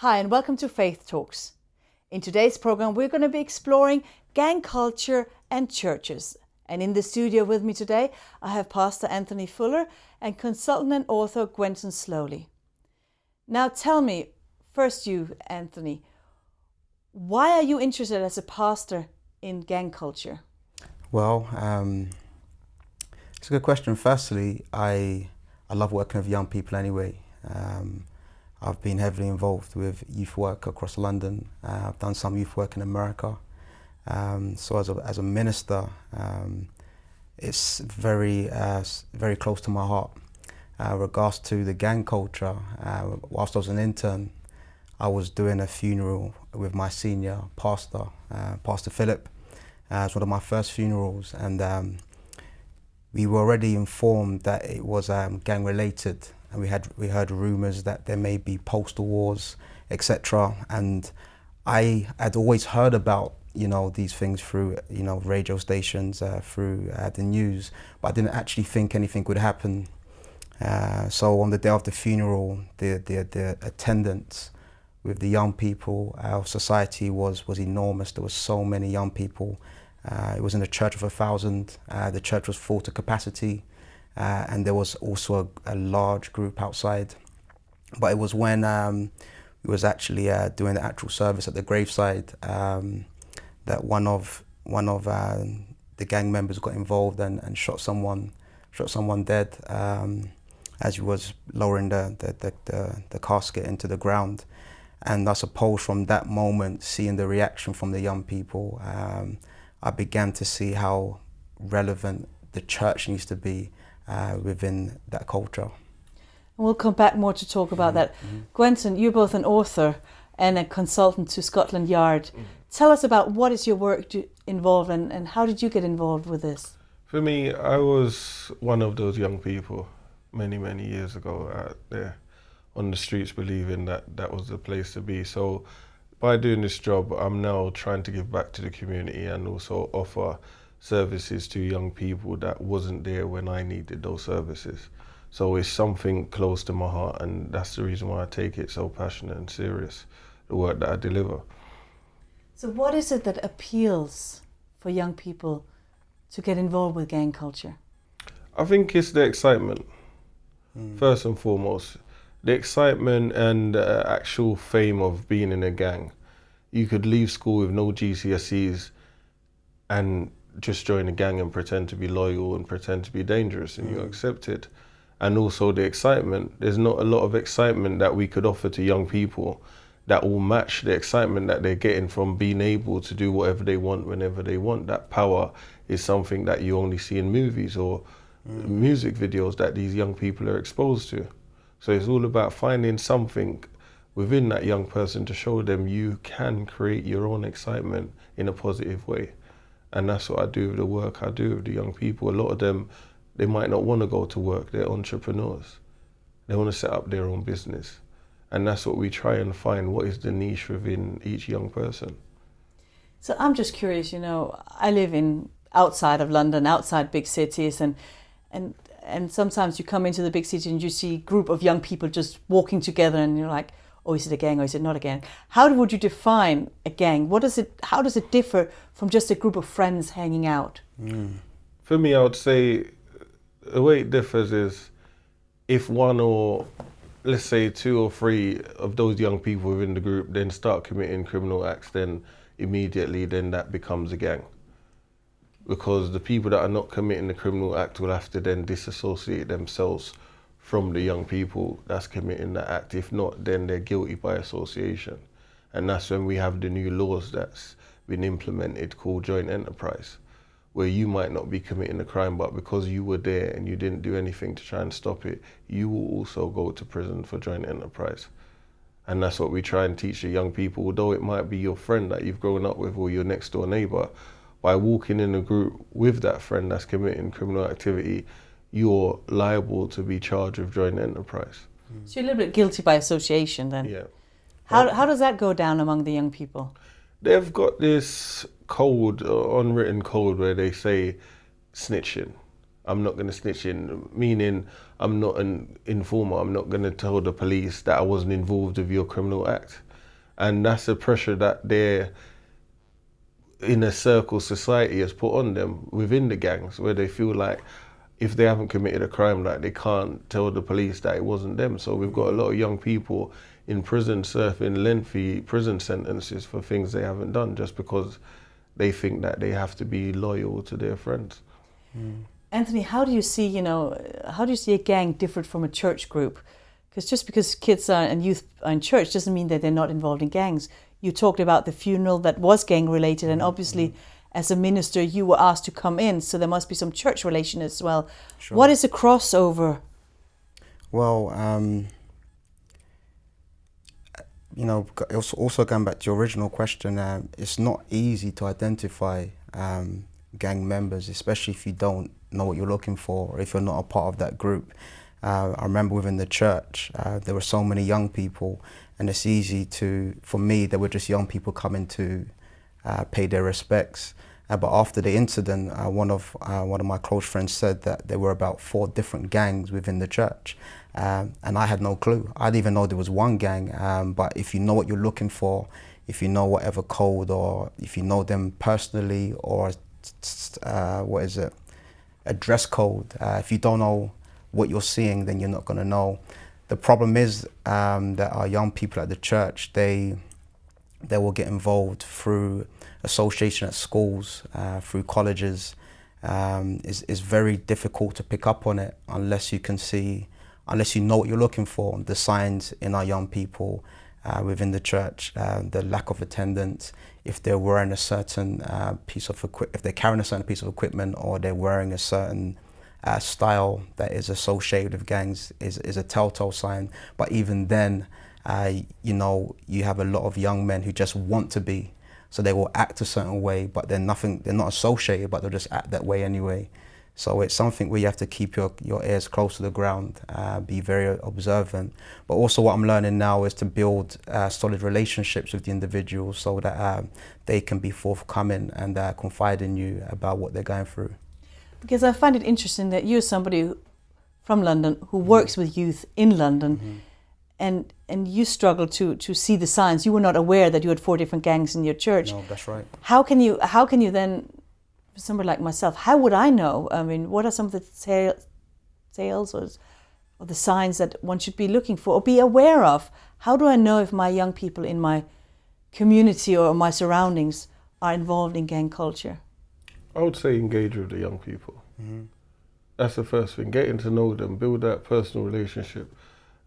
Hi and welcome to Faith Talks. In today's program we're going to be exploring gang culture and churches. And in the studio with me today I have Pastor Anthony Fuller and consultant and author Gwenton Slowly. Now tell me, first you Anthony, why are you interested as a pastor in gang culture? Well, it's a good question. Firstly, I love working with young people anyway. I've been heavily involved with youth work across London. I've done some youth work in America. So as a minister, it's very close to my heart. Regards to the gang culture, whilst I was an intern, I was doing a funeral with my senior pastor, Pastor Philip. It was one of my first funerals, and we were already informed that it was gang related, and we heard rumours that there may be postal wars, etc. And I had always heard about these things through radio stations, through the news, but I didn't actually think anything would happen. So on the day of the funeral, the attendance with the young people, our society was enormous. There were so many young people. It was in a church of 1,000. The church was full to capacity, and there was also a large group outside. But it was when we was actually doing the actual service at the graveside that one of the gang members got involved and shot someone dead as he was lowering the casket into the ground. And I suppose from that moment, seeing the reaction from the young people, I began to see how relevant the church needs to be within that culture. We'll come back more to talk about that. Gwenton, you're both an author and a consultant to Scotland Yard. Tell us about what is your work involved in, and how did you get involved with this? For me, I was one of those young people many years ago out there on the streets believing that was the place to be. So by doing this job, I'm now trying to give back to the community and also offer services to young people that wasn't there when I needed those services. So it's something close to my heart, and that's the reason why I take it so passionate and serious, the work that I deliver. So what is it that appeals for young people to get involved with gang culture? I think it's the excitement, first and foremost. The excitement and actual fame of being in a gang. You could leave school with no GCSEs and just join a gang and pretend to be loyal and pretend to be dangerous, and you're accepted. And also the excitement. There's not a lot of excitement that we could offer to young people that will match the excitement that they're getting from being able to do whatever they want whenever they want. That power is something that you only see in movies or music videos that these young people are exposed to. So it's all about finding something within that young person to show them you can create your own excitement in a positive way. And that's what I do with the work I do with the young people. A lot of them, they might not want to go to work. They're entrepreneurs. They want to set up their own business. And that's what we try and find, what is the niche within each young person. So I'm just curious, I live outside of London, outside big cities, and sometimes you come into the big city and you see a group of young people just walking together and you're like, oh, is it a gang or is it not a gang? How would you define a gang? How does it differ from just a group of friends hanging out? For me, I would say the way it differs is if one or let's say 2 or 3 of those young people within the group then start committing criminal acts, then immediately then that becomes a gang. Because the people that are not committing the criminal act will have to then disassociate themselves from the young people that's committing that act. If not, then they're guilty by association. And that's when we have the new laws that's been implemented called joint enterprise, where you might not be committing a crime, but because you were there and you didn't do anything to try and stop it, you will also go to prison for joint enterprise. And that's what we try and teach the young people, although it might be your friend that you've grown up with or your next door neighbour, by walking in a group with that friend that's committing criminal activity, you're liable to be charged with joint enterprise. So you're a little bit guilty by association then? Yeah. How does that go down among the young people? They've got this code, unwritten code, where they say snitching. I'm not going to snitch in, meaning I'm not an informer. I'm not going to tell the police that I wasn't involved with your criminal act. And that's the pressure that their inner circle society has put on them within the gangs, where they feel like if they haven't committed a crime, like they can't tell the police that it wasn't them. So we've got a lot of young people in prison serving lengthy prison sentences for things they haven't done, just because they think that they have to be loyal to their friends. Anthony, how do you see a gang different from a church group? Because just because kids and youth are in church doesn't mean that they're not involved in gangs. You talked about the funeral that was gang related, and obviously as a minister you were asked to come in, so there must be some church relation as well. Sure. What is a crossover? Well, also going back to your original question, it's not easy to identify gang members, especially if you don't know what you're looking for, or if you're not a part of that group. I remember within the church, there were so many young people, and it's easy for me, there were just young people coming to pay their respects. But after the incident, one of my close friends said that there were about 4 different gangs within the church. And I had no clue. I didn't even know there was one gang. But if you know what you're looking for, if you know whatever code, or if you know them personally, or a dress code, if you don't know what you're seeing, then you're not going to know. The problem is that our young people at the church, they will get involved through association at schools, through colleges. It's very difficult to pick up on it unless you know what you're looking for, the signs in our young people within the church, the lack of attendance, if they're wearing a certain if they're carrying a certain piece of equipment, or they're wearing a certain style that is associated with gangs, is a telltale sign. But even then, you have a lot of young men who just want to be, so they will act a certain way, but they're not associated, but they'll just act that way anyway. So it's something where you have to keep your ears close to the ground, be very observant. But also what I'm learning now is to build solid relationships with the individuals, so that they can be forthcoming and confide in you about what they're going through. Because I find it interesting that you're somebody from London who works with youth in London, and you struggle to see the signs. You were not aware that you had 4 different gangs in your church. No, that's right. How can you then, for somebody like myself, how would I know? I mean, what are some of the tales or the signs that one should be looking for or be aware of? How do I know if my young people in my community or my surroundings are involved in gang culture? I would say engage with the young people. That's the first thing. Getting to know them, build that personal relationship,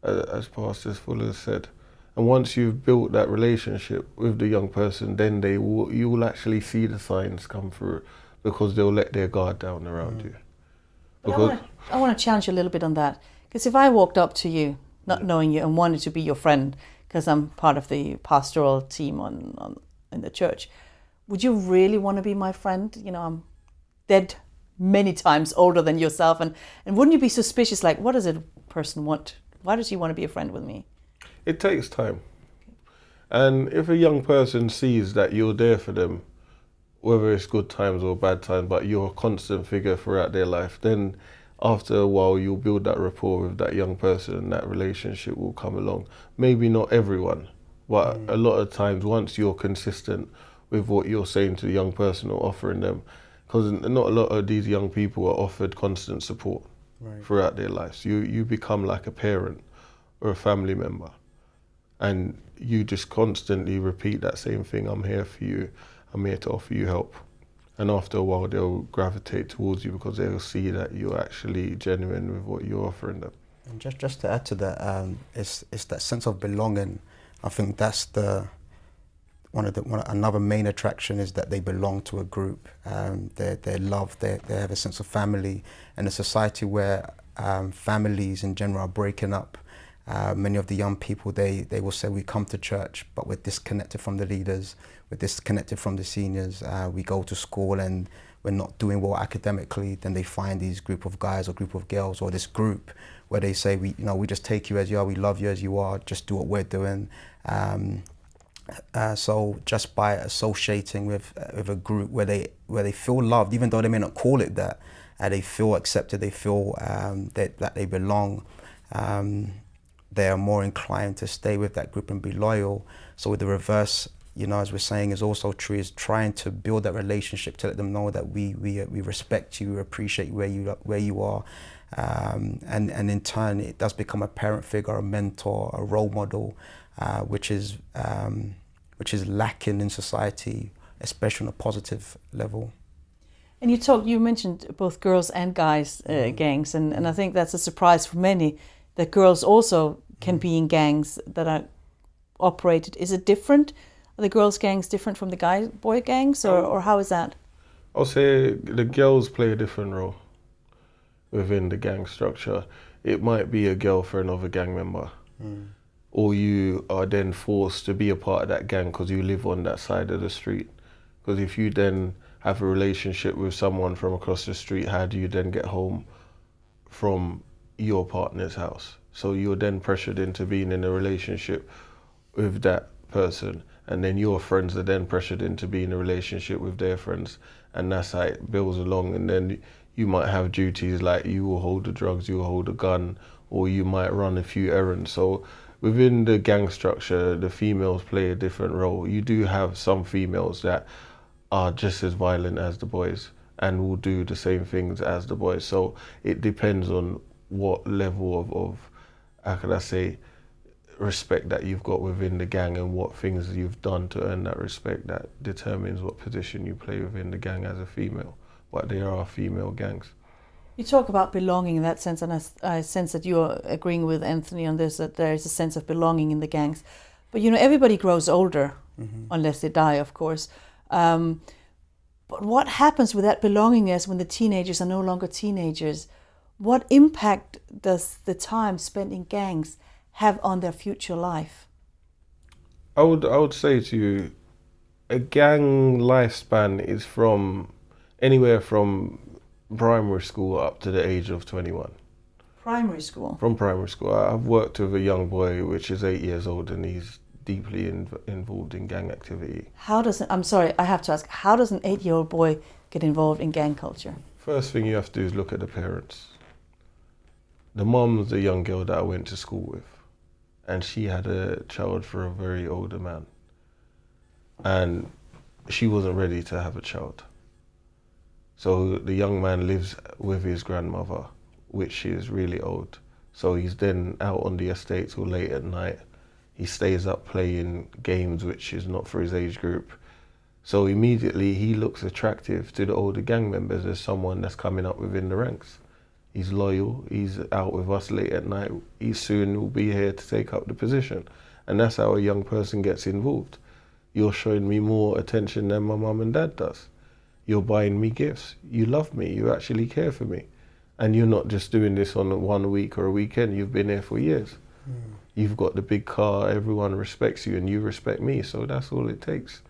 as Pastor Fuller said. And once you've built that relationship with the young person, then you will actually see the signs come through, because they'll let their guard down around you. Because I want to challenge you a little bit on that. Because if I walked up to you, not knowing you, and wanted to be your friend, because I'm part of the pastoral team in the church, would you really want to be my friend? I'm dead many times older than yourself, and wouldn't you be suspicious, like, what does a person want? Why does he want to be a friend with me? It takes time. And if a young person sees that you're there for them, whether it's good times or bad times, but you're a constant figure throughout their life, then after a while you'll build that rapport with that young person, and that relationship will come along. Maybe not everyone, but a lot of times, once you're consistent with what you're saying to the young person or offering them, because not a lot of these young people are offered constant support throughout their lives. You become like a parent or a family member, and you just constantly repeat that same thing. I'm here for you. I'm here to offer you help. And after a while, they'll gravitate towards you, because they'll see that you're actually genuine with what you're offering them. And just to add to that, it's that sense of belonging. I think that's another main attraction, is that they belong to a group. They're loved. They have a sense of family. In a society where families in general are breaking up, many of the young people, they will say, we come to church, but we're disconnected from the leaders, we're disconnected from the seniors, we go to school and we're not doing well academically. Then they find these group of guys or group of girls, or this group where they say, we just take you as you are, we love you as you are, just do what we're doing. So just by associating with a group where they feel loved, even though they may not call it that, they feel accepted, they feel that they belong, they are more inclined to stay with that group and be loyal. So with the reverse, you know, as we're saying, is also true, is trying to build that relationship to let them know that we respect you, we appreciate where you are, and in turn it does become a parent figure, a mentor, a role model, which is lacking in society, especially on a positive level. And you mentioned both girls and guys gangs, and I think that's a surprise for many, that girls also can be in gangs that are operated. Is it different? Are the girls' gangs different from the boy gangs, or how is that? I'll say the girls play a different role within the gang structure. It might be a girlfriend of a gang member, or you are then forced to be a part of that gang because you live on that side of the street. Because if you then have a relationship with someone from across the street, how do you then get home from your partner's house? So you're then pressured into being in a relationship with that person, and then your friends are then pressured into being in a relationship with their friends, and that's how it builds along. And then you might have duties like you will hold the drugs, you will hold a gun, or you might run a few errands. So within the gang structure, the females play a different role. You do have some females that are just as violent as the boys and will do the same things as the boys. So it depends on what level of how can I say, respect that you've got within the gang and what things you've done to earn that respect. That determines what position you play within the gang as a female. But there are female gangs. You talk about belonging in that sense, and I sense that you're agreeing with Anthony on this, that there is a sense of belonging in the gangs. But you know, everybody grows older, unless they die, of course. But what happens with that belongingness when the teenagers are no longer teenagers? What impact does the time spent in gangs have on their future life? I would say to you, a gang lifespan is from anywhere from primary school up to the age of 21. Primary school? From primary school. I've worked with a young boy which is 8 years old, and he's deeply involved in gang activity. I'm sorry, I have to ask, how does an 8-year-old boy get involved in gang culture? First thing you have to do is look at the parents. The mom's a young girl that I went to school with, and she had a child for a very older man, and she wasn't ready to have a child. So the young man lives with his grandmother, which is really old. So he's then out on the estate till late at night. He stays up playing games which is not for his age group. So immediately he looks attractive to the older gang members as someone that's coming up within the ranks. He's loyal, he's out with us late at night, he soon will be here to take up the position. And that's how a young person gets involved. You're showing me more attention than my mum and dad does. You're buying me gifts, you love me, you actually care for me. And you're not just doing this on 1 week or a weekend, you've been here for years. You've got the big car, everyone respects you and you respect me, so that's all it takes.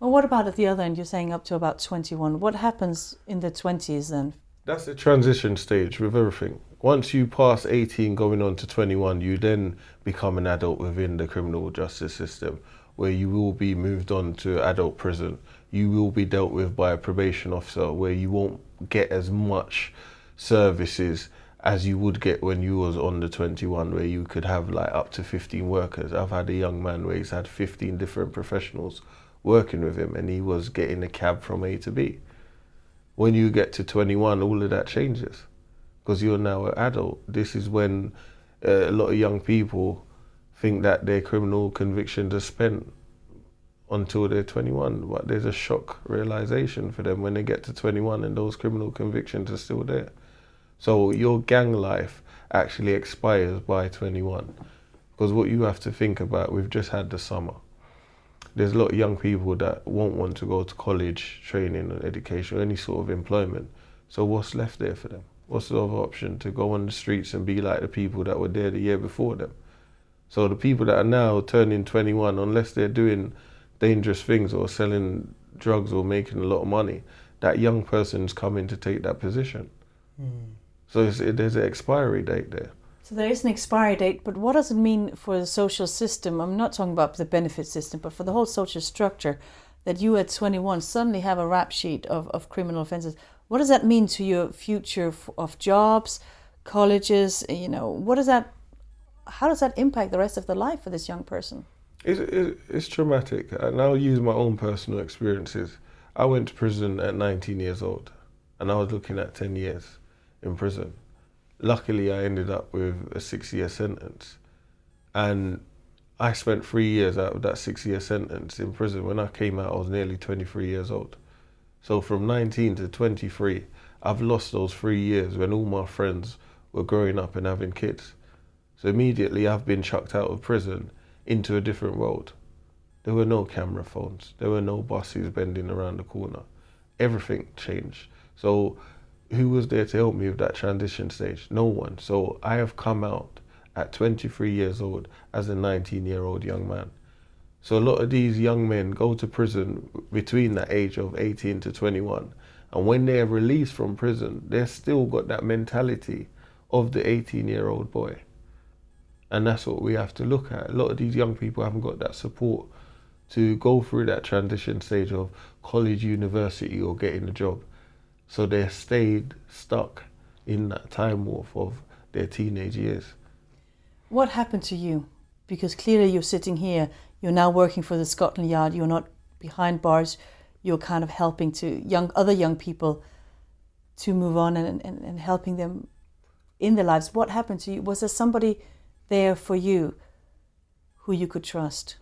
Well, what about at the other end? You're saying up to about 21. What happens in the 20s then? That's the transition stage with everything. Once you pass 18 going on to 21, you then become an adult within the criminal justice system, where you will be moved on to adult prison. You will be dealt with by a probation officer, where you won't get as much services as you would get when you was on the 21, where you could have like up to 15 workers. I've had a young man where he's had 15 different professionals working with him, and he was getting a cab from A to B. When you get to 21, all of that changes because you're now an adult. This is when a lot of young people think that their criminal convictions are spent until they're 21, but there's a shock realization for them when they get to 21 and those criminal convictions are still there. So your gang life actually expires by 21, because what you have to think about, we've just had the summer. There's a lot of young people that won't want to go to college, training or education, or any sort of employment. So what's left there for them? What's the other option? To go on the streets and be like the people that were there the year before them. So the people that are now turning 21, unless they're doing dangerous things or selling drugs or making a lot of money, that young person's coming to take that position. So there's an expiry date there. So there is an expiry date, but what does it mean for the social system? I'm not talking about the benefit system, but for the whole social structure, that you at 21 suddenly have a rap sheet of criminal offences. What does that mean to your future of jobs, colleges? You know, what does that how does that impact the rest of the life for this young person? It's traumatic, and I'll use my own personal experiences. I went to prison at 19 years old, and I was looking at 10 years in prison. Luckily, I ended up with a 6-year sentence, and I spent 3 years out of that 6-year sentence in prison. When I came out, I was nearly 23 years old. So from 19 to 23, I've lost those 3 years when all my friends were growing up and having kids. So immediately I've been chucked out of prison into a different world. There were no camera phones. There were no buses bending around the corner. Everything changed. So who was there to help me with that transition stage? No one. So I have come out at 23 years old as a 19-year-old young man. So a lot of these young men go to prison between the age of 18 to 21. And when they're released from prison, they've still got that mentality of the 18-year-old boy. And that's what we have to look at. A lot of these young people haven't got that support to go through that transition stage of college, university, or getting a job. So they're stayed stuck in that time warp of their teenage years. What happened to you? Because clearly you're sitting here, you're now working for the Scotland Yard, you're not behind bars, you're kind of helping to other young people to move on and helping them in their lives. What happened to you? Was there somebody there for you who you could trust?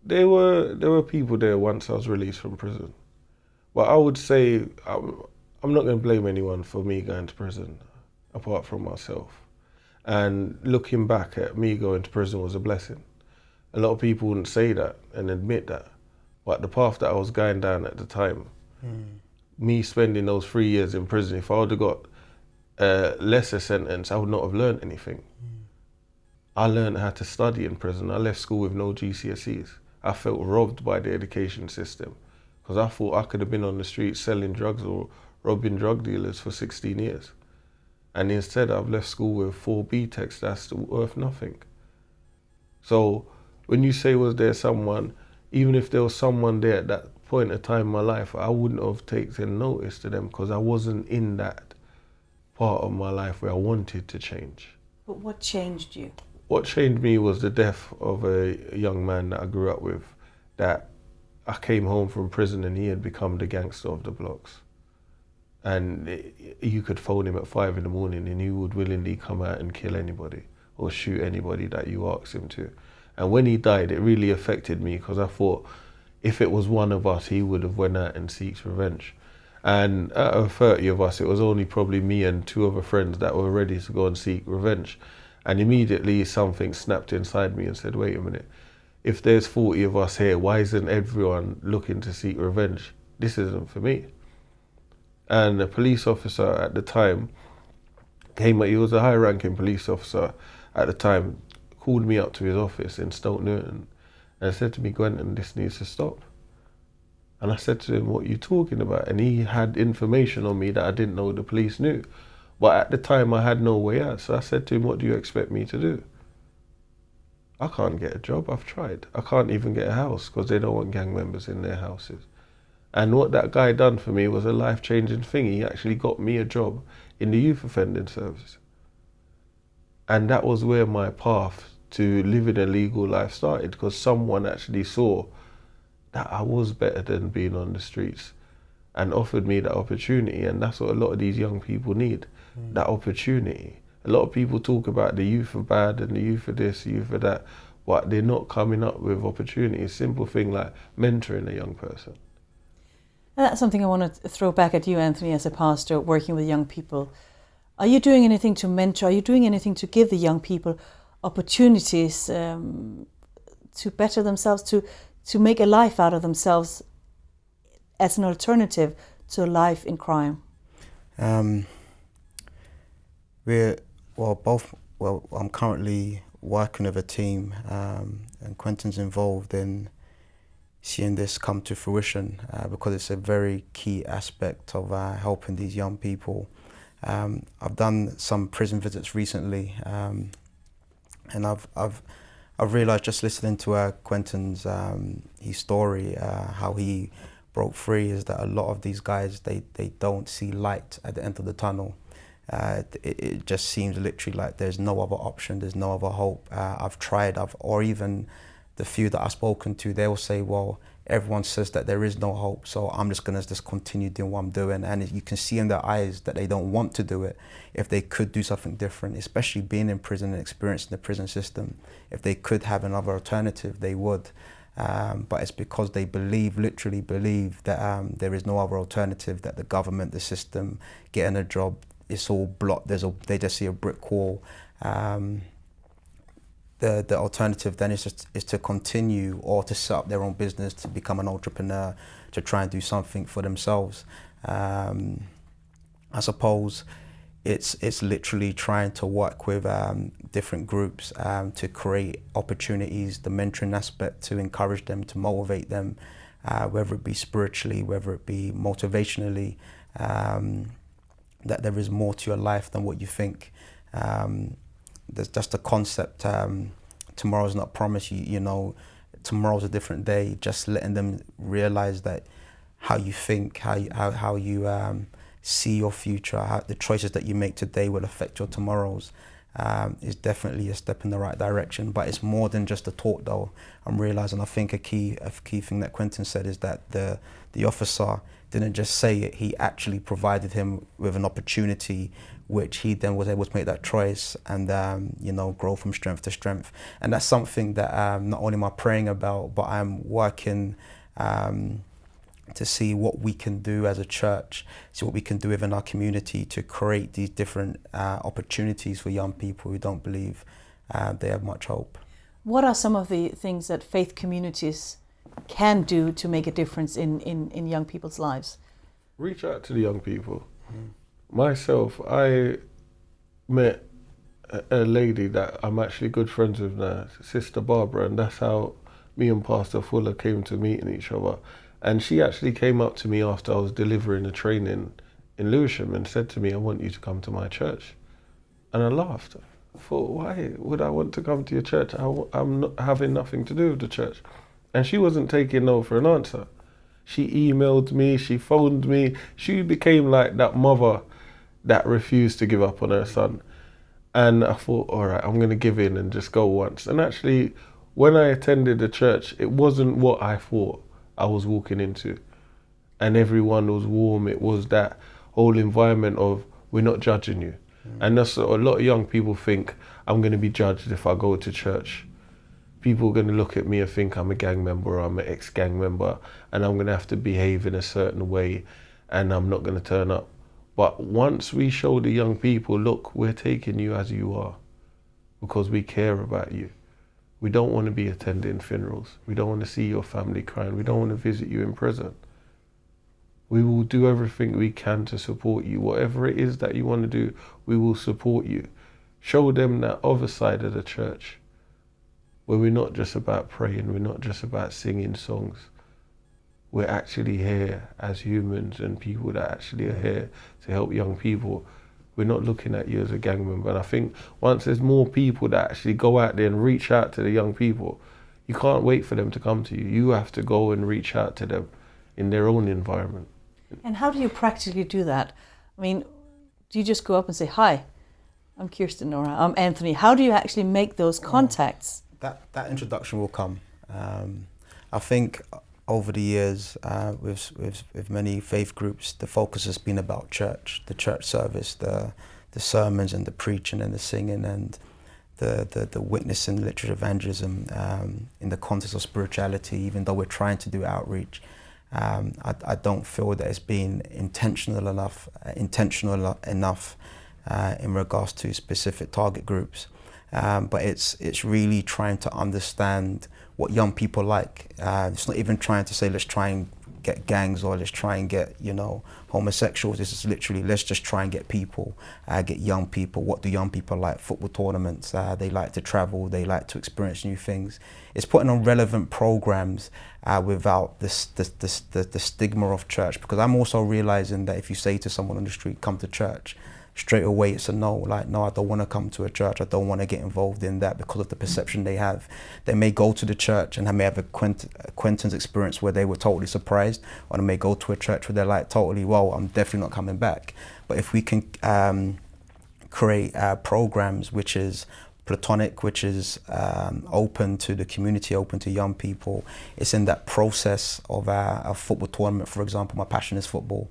There were people there once I was released from prison. But I would say I'm not going to blame anyone for me going to prison, apart from myself. And looking back at me going to prison was a blessing. A lot of people wouldn't say that and admit that. But the path that I was going down at the time, me spending those 3 years in prison, if I would have got a lesser sentence, I would not have learned anything. I learned how to study in prison. I left school with no GCSEs. I felt robbed by the education system because I thought I could have been on the street selling drugs or robbing drug dealers for 16 years. And instead I've left school with 4 BTECs that's worth nothing. So when you say was there someone, even if there was someone there at that point of time in my life, I wouldn't have taken notice to them because I wasn't in that part of my life where I wanted to change. But what changed you? What changed me was the death of a young man that I grew up with, that I came home from prison and he had become the gangster of the blocks. And you could phone him at 5 a.m. and he would willingly come out and kill anybody or shoot anybody that you asked him to. And when he died, it really affected me because I thought if it was one of us, he would have went out and seeks revenge. And out of 30 of us, it was only probably me and 2 other friends that were ready to go and seek revenge. And immediately something snapped inside me and said, wait a minute, if there's 40 of us here, why isn't everyone looking to seek revenge? This isn't for me. And the police officer at the time came, he was a high-ranking police officer at the time, called me up to his office in Stoke Newton and said to me, Gwenton, this needs to stop. And I said to him, what are you talking about? And he had information on me that I didn't know the police knew. But at the time I had no way out. So I said to him, what do you expect me to do? I can't get a job, I've tried. I can't even get a house because they don't want gang members in their houses. And what that guy done for me was a life-changing thing. He actually got me a job in the youth offending service. And that was where my path to living a legal life started, because someone actually saw that I was better than being on the streets and offered me that opportunity. And that's what a lot of these young people need, that opportunity. A lot of people talk about the youth are bad and the youth are this, the youth are that, but they're not coming up with opportunities. Simple thing like mentoring a young person. And that's something I want to throw back at you, Anthony, as a pastor working with young people. Are you doing anything to mentor? Are you doing anything to give the young people opportunities to better themselves, to make a life out of themselves as an alternative to a life in crime? I'm currently working with a team, and Quentin's involved in seeing this come to fruition because it's a very key aspect of helping these young people. I've done some prison visits recently, and I've realised, just listening to Quentin's his story, how he broke free, is that a lot of these guys they don't see light at the end of the tunnel, It just seems literally like there's no other option, there's no other hope. I've tried, or even the few that I've spoken to, they will say, well, everyone says that there is no hope, so I'm just going to just continue doing what I'm doing. And you can see in their eyes that they don't want to do it. If they could do something different, especially being in prison and experiencing the prison system, if they could have another alternative, they would. But it's because they literally believe that there is no other alternative, that the government, the system, getting a job, it's all blocked. They just see a brick wall. The alternative then is to continue, or to set up their own business, to become an entrepreneur, to try and do something for themselves. I suppose it's literally trying to work with different groups to create opportunities, the mentoring aspect, to encourage them, to motivate them, whether it be spiritually, whether it be motivationally, that there is more to your life than what you think. There's just a concept, tomorrow's not promised, you know, tomorrow's a different day. Just letting them realize that how you think, how you see your future, how the choices that you make today will affect your tomorrows, is definitely a step in the right direction. But it's more than just a talk though. I'm realizing, I think a key thing that Quentin said is that the officer didn't just say it, he actually provided him with an opportunity, which he then was able to make that choice and you know, grow from strength to strength. And that's something that not only am I praying about, but I'm working to see what we can do as a church, see what we can do within our community to create these different opportunities for young people who don't believe they have much hope. What are some of the things that faith communities can do to make a difference in young people's lives? Reach out to the young people. Myself, I met a lady that I'm actually good friends with now, Sister Barbara, and that's how me and Pastor Fuller came to meeting each other. And she actually came up to me after I was delivering a training in Lewisham and said to me, I want you to come to my church. And I laughed. I thought, why would I want to come to your church? I'm not having nothing to do with the church. And she wasn't taking no for an answer. She emailed me, she phoned me. She became like that mother that refused to give up on her son. And I thought, all right, I'm going to give in and just go once. And actually, when I attended the church, it wasn't what I thought I was walking into. And everyone was warm. It was that whole environment of, we're not judging you. And that's a lot of young people think, I'm going to be judged if I go to church. People are going to look at me and think I'm a gang member or I'm an ex-gang member, and I'm going to have to behave in a certain way and I'm not going to turn up. But once we show the young people, look, we're taking you as you are because we care about you. We don't want to be attending funerals. We don't want to see your family crying. We don't want to visit you in prison. We will do everything we can to support you. Whatever it is that you want to do, we will support you. Show them that other side of the church, where we're not just about praying, we're not just about singing songs. We're actually here as humans and people that actually are here to help young people. We're not looking at you as a gang member. And I think once there's more people that actually go out there and reach out to the young people, you can't wait for them to come to you. You have to go and reach out to them in their own environment. And how do you practically do that? I mean, do you just go up and say, hi, I'm Kirsten, or I'm Anthony? How do you actually make those contacts? That introduction will come. I think over the years, with many faith groups, the focus has been about church, the church service, the sermons and the preaching and the singing and the witnessing, literature evangelism in the context of spirituality. Even though we're trying to do outreach, I don't feel that it's been intentional enough in regards to specific target groups. But it's really trying to understand what young people like. It's not even trying to say, let's try and get gangs or let's try and get, homosexuals. This is literally, let's just try and get people, get young people. What do young people like? Football tournaments. They like to travel. They like to experience new things. It's putting on relevant programs without the stigma of church. Because I'm also realizing that if you say to someone on the street, come to church, straight away it's a no. Like, no, I don't want to come to a church. I don't want to get involved in that because of the perception they have. They may go to the church and they may have a Quentin's experience where they were totally surprised, or they may go to a church where they're like, totally, well, I'm definitely not coming back. But if we can create programs which is platonic, which is open to the community, open to young people. It's in that process of a football tournament, for example. My passion is football.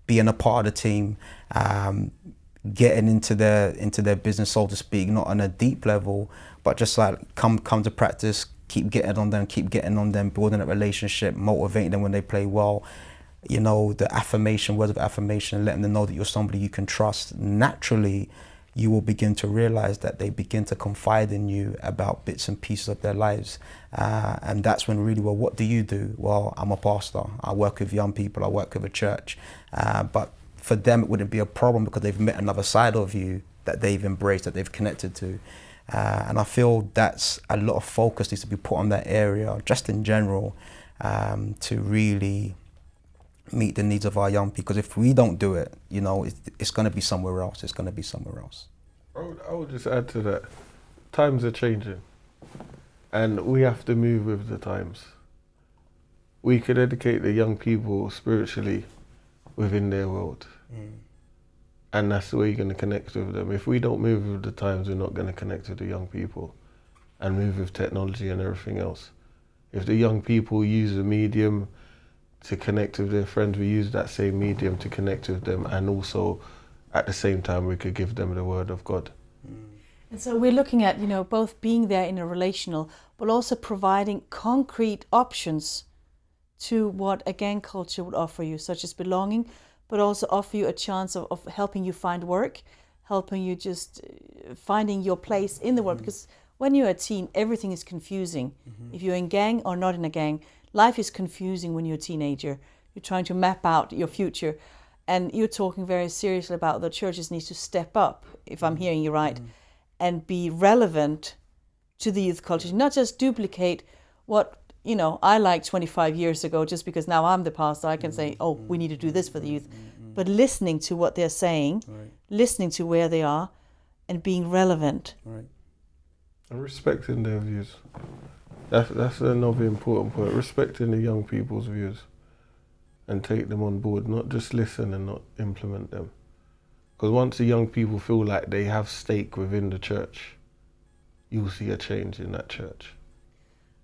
Being a part of the team, getting into their business, so to speak, not on a deep level, but just like come to practice, keep getting on them, building a relationship, motivating them when they play well. You know, the words of affirmation, letting them know that you're somebody you can trust. Naturally, you will begin to realize that they begin to confide in you about bits and pieces of their lives. And that's when really, well, what do you do? Well, I'm a pastor. I work with young people. I work with a church. But for them, it wouldn't be a problem because they've met another side of you that they've embraced, that they've connected to. And I feel that's a lot of focus needs to be put on that area, just in general, to really meet the needs of our young people. Because if we don't do it, you know, it's going to be somewhere else. It's going to be somewhere else. I would just add to that, times are changing and we have to move with the times. We could educate the young people spiritually within their world. And that's the way you're going to connect with them. If we don't move with the times, we're not going to connect with the young people and move with technology and everything else. If the young people use a medium to connect with their friends, we use that same medium to connect with them, and also at the same time we could give them the word of God. And so we're looking at, you know, both being there in a relational, but also providing concrete options to what a gang culture would offer you, such as belonging, but also offer you a chance of helping you find work, helping you just finding your place in the world. Because when you're a teen, everything is confusing. If you're in gang or not in a gang, life is confusing when you're a teenager. You're trying to map out your future. And you're talking very seriously about the churches need to step up, if I'm hearing you right, and be relevant to the youth culture, not just duplicate what, you know, I liked 25 years ago, just because now I'm the pastor, I can say, oh, we need to do this for the youth. But listening to what they're saying, listening to where they are, and being relevant. And respecting their views. That's another important point, respecting the young people's views and take them on board, not just listen and not implement them. Because once the young people feel like they have stake within the church, you'll see a change in that church.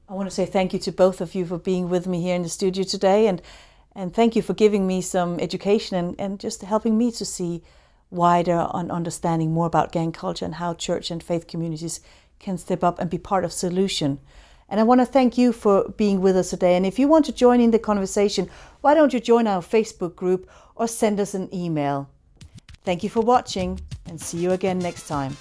I want to say thank you to both of you for being with me here in the studio today, and thank you for giving me some education and just helping me to see wider on understanding more about gang culture and how church and faith communities can step up and be part of solution. And I want to thank you for being with us today. And if you want to join in the conversation, why don't you join our Facebook group or send us an email? Thank you for watching, and see you again next time.